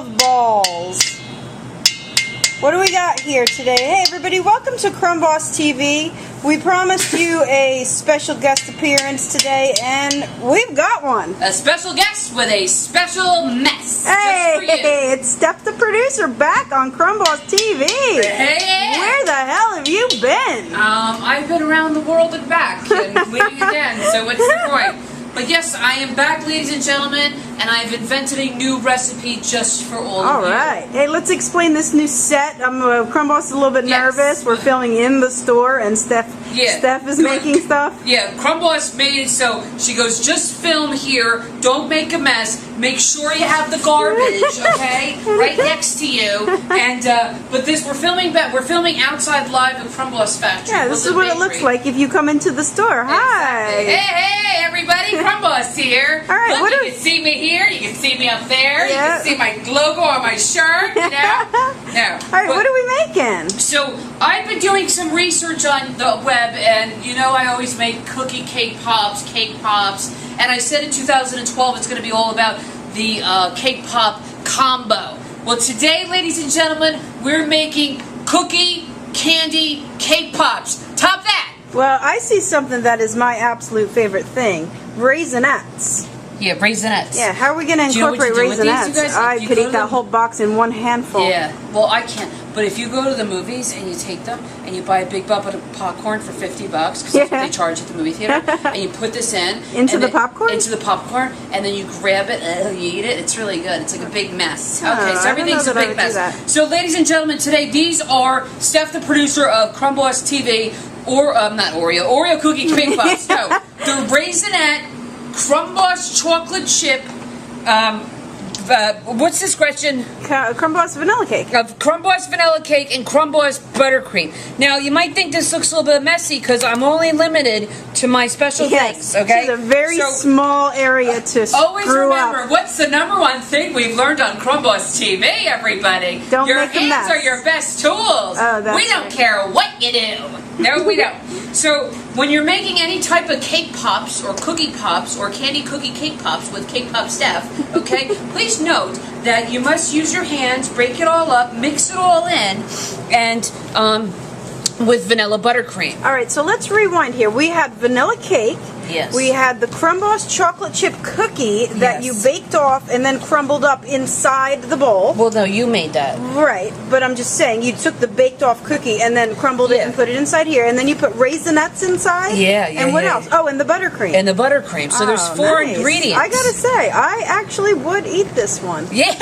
of balls. What do we got here today? Hey everybody, welcome to Crumb Boss TV. We promised you a special guest appearance today, and we've got one. A special guest with a special mess. Hey, it's Steph the producer back on Crumb Boss TV. Hey. Where the hell have you been? I've been around the world and back and leaving again, so what's the point? But yes, I am back, ladies and gentlemen, and I've invented a new recipe just for all of you. Alright. Hey, let's explain this new set. Crumb Boss is a little bit nervous. We're filming in the store, and Steph is making stuff. Yeah, Crumb Boss made it so she goes, just film here, don't make a mess, make sure you have the garbage, okay, right next to you. And but we're filming outside live at Crumb Boss Factory. Yeah, this is what it looks like if you come into the store. Hi. Exactly. Hey, everybody, Crumb Boss here. All right, look, you can see me here, you can see me up there, you can see my logo on my shirt, you know. All right, what are we making? So I've been doing some research on the web, and you know I always make cake pops, and I said in 2012 it's going to be all about the cake pop combo. Well, today, ladies and gentlemen, we're making cookie candy cake pops. Top that! Well, I see something that is my absolute favorite thing: Raisinets. Yeah, Raisinets. Yeah, how are we going to incorporate Raisinets? I could eat that whole box in one handful. Yeah, well, I can't. But if you go to the movies and you take them and you buy a big bucket of popcorn for $50, because that's what they charge at the movie theater, and you put this into the popcorn, and then you grab it and you eat it. It's really good. It's like a big mess. Oh, okay, so everything's a big mess. So, ladies and gentlemen, today these are Steph, the producer of Crumb Boss TV, or not Oreo cookie cake pops. No, the Raisinette Crumb Boss chocolate chip. What's this, Gretchen? Crumb Boss vanilla cake. Crumb Boss vanilla cake and Crumb Boss buttercream. Now, you might think this looks a little bit messy because I'm only limited to my special things, okay? It's a very small area to always remember, up. What's the #1 thing we've learned on Crumb Boss TV, everybody? Don't your make a mess. hands are your best tools. Oh, that's we don't care what you do. No, we don't. So, when you're making any type of cake pops or cookie pops or candy cookie cake pops with Cake Pop Steph, okay, please note that you must use your hands, break it all up, mix it all in, and with vanilla buttercream. All right, so let's rewind here. We had vanilla cake. Yes. We had the Crumb Boss chocolate chip cookie that you baked off and then crumbled up inside the bowl. Well, no, you made that. Right, but I'm just saying, you took the baked off cookie and then crumbled it and put it inside here, and then you put Raisinets inside? And what else? Oh, and the buttercream. And the buttercream. So there's 4 ingredients. I gotta say, I actually would eat this one. Yeah!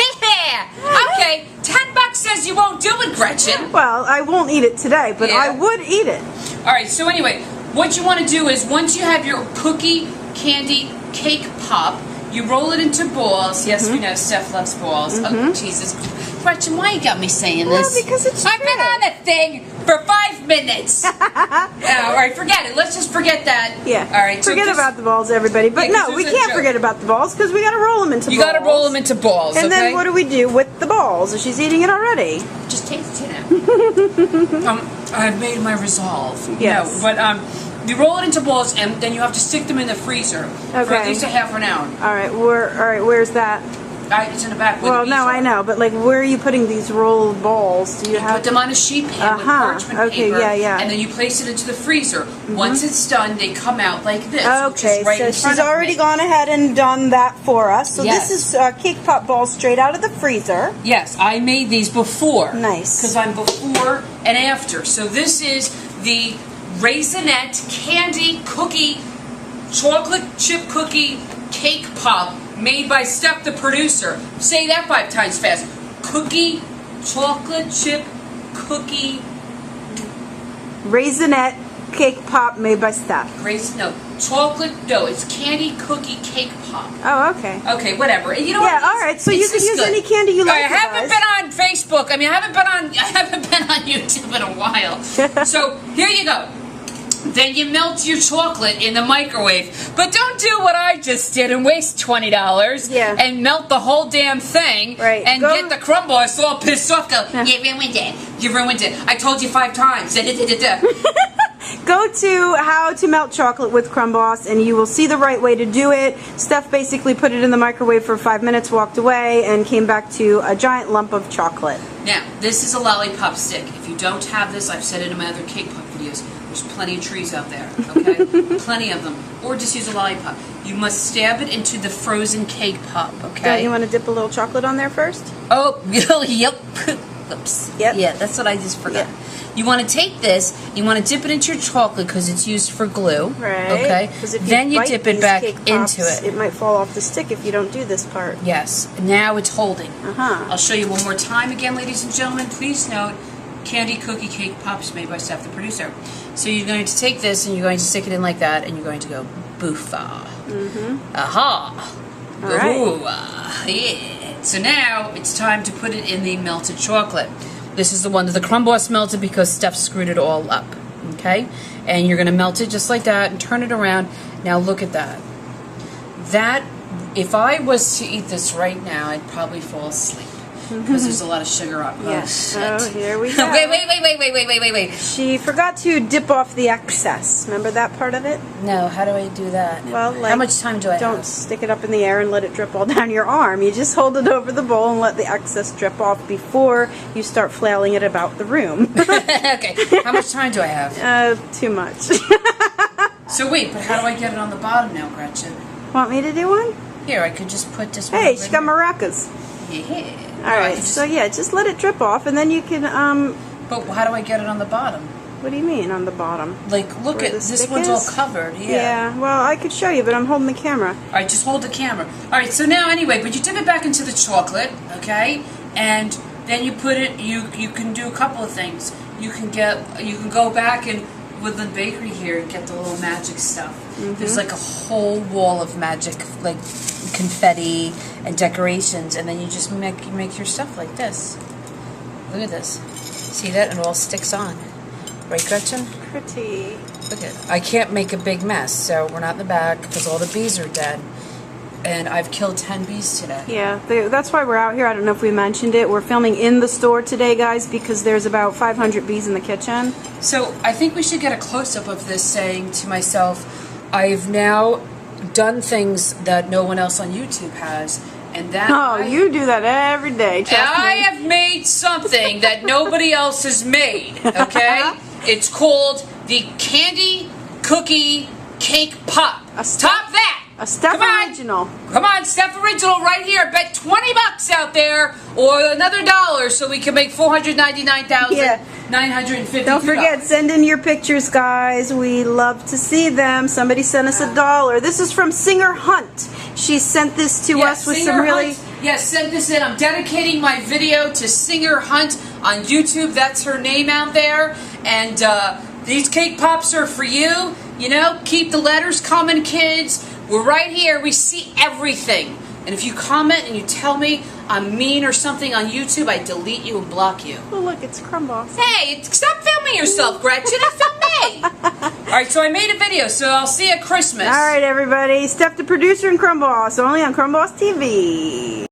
Okay, $10 says you won't do it, Gretchen. Well, I won't eat it today, but I would eat it. Alright, so anyway, what you want to do is, once you have your cookie candy cake pop, you roll it into balls. Yes, we know Steph loves balls. Oh, Jesus. Gretchen, why you got me saying this? Well, because it's I've been on the thing for 5 minutes. Alright, forget it. Let's just forget that. Yeah. Alright, so forget about the balls, everybody. But no, we can't forget about the balls because we got to roll them into balls. You got to roll them into balls, and then what do we do with the balls? She's eating it already. Just taste it, you know. I've made my resolve. Yes. No, but you roll it into balls, and then you have to stick them in the freezer for at least a half an hour. All right, where's that? It's in the back. Well, no, I know, but like, where are you putting these rolled balls? Do you have? Put them on a sheet pan with parchment paper, and then you place it into the freezer. Once it's done, they come out like this. Okay, right so she's already gone ahead and done that for us. So this is cake pop balls straight out of the freezer. Yes, I made these before. Nice. Because I'm before and after. So this is the Raisinette candy cookie, chocolate chip cookie cake pop made by Steph, the producer. Say that 5 times fast. Cookie, chocolate chip cookie. Raisinette cake pop made by Steph. No, it's candy cookie cake pop. Oh, okay. Okay, whatever. You know what? All right. So you can use any candy you like. I haven't been on Facebook. I mean, I haven't been on YouTube in a while. So here you go. Then you melt your chocolate in the microwave. But don't do what I just did and waste $20 and melt the whole damn thing and get the Crumb Boss all pissed off. Go, you ruined it. You ruined it. I told you 5 times. go to how to melt chocolate with Crumb Boss and you will see the right way to do it. Steph basically put it in the microwave for 5 minutes, walked away, and came back to a giant lump of chocolate. Now, this is a lollipop stick. If you don't have this, I've said it in my other cake pop videos, there's plenty of trees out there, okay? Plenty of them. Or just use a lollipop. You must stab it into the frozen cake pop, okay? Don't you want to dip a little chocolate on there first? Oh, yep. Oops. Yep. Yeah, that's what I just forgot. Yep. You want to take this, you want to dip it into your chocolate because it's used for glue. Right. Okay. Then you dip it back into it. It might fall off the stick if you don't do this part. Yes. Now it's holding. Uh-huh. I'll show you one more time again, ladies and gentlemen. Please note, candy cookie cake pops made by Steph, the producer. So you're going to take this and you're going to stick it in like that and you're going to go boofa. Mm-hmm. Aha. All right. Ooh, yeah. So now it's time to put it in the melted chocolate. This is the one that the Crumb Boss melted because Steph screwed it all up. Okay? And you're going to melt it just like that and turn it around. Now look at that. That, if I was to eat this right now, I'd probably fall asleep. Because there's a lot of sugar on it. Yes. Oh, Oh, shit. here we go. Wait. She forgot to dip off the excess. Remember that part of it? No, how do I do that? Well, like, how much time do I don't have? stick it up in the air and let it drip all down your arm. You just hold it over the bowl and let the excess drip off before you start flailing it about the room. Okay, how much time do I have? Too much. So wait, but how do I get it on the bottom now, Gretchen? Want me to do one? Here, I could just put this one Hey, over she got here. maracas. Yeah. Alright, so yeah, just let it drip off and then you can, But how do I get it on the bottom? what do you mean on the bottom? Like, look Where at the this stick one's is? all covered. Yeah. Yeah, well, I could show you, but I'm holding the camera. All right, just hold the camera. All right, so now anyway, but you dip it back into the chocolate, okay, and then you put it. You can do a couple of things. You can go back and Woodland Bakery here and get the little magic stuff. There's like a whole wall of magic, like confetti and decorations, and then you just make your stuff like this. Look at this. See that? It all sticks on. Right, Gretchen? Pretty. Look at. I can't make a big mess, so we're not in the back because all the bees are dead. And I've killed 10 bees today. Yeah, that's why we're out here. I don't know if we mentioned it. We're filming in the store today, guys, because there's about 500 bees in the kitchen. So I think we should get a close-up of this, saying to myself, I've now done things that no one else on YouTube has, and that You do that every day, trust I me. have made something that nobody else has made, okay? It's called the Candy Cookie Cake Pop. Top that! A Steph Come on. original. Come on, Steph Original right here. Bet $20 out there or another $1 so we can make $499,950. Don't forget, send in your pictures, guys. We love to see them. Somebody sent us $1. This is from Singer Hunt. She sent this to us with some really... Yes, send this in. I'm dedicating my video to Singer Hunt on YouTube. That's her name out there. And these cake pops are for you. You know, keep the letters coming, kids. We're right here. We see everything. And if you comment and you tell me I'm mean or something on YouTube, I delete you and block you. Oh, look, it's Crumb Boss. Hey, stop filming yourself, Gretchen. It filmed me. All right, so I made a video, so I'll see you at Christmas. All right, everybody. Steph, the producer, and Crumb Boss, only on Crumb Boss TV.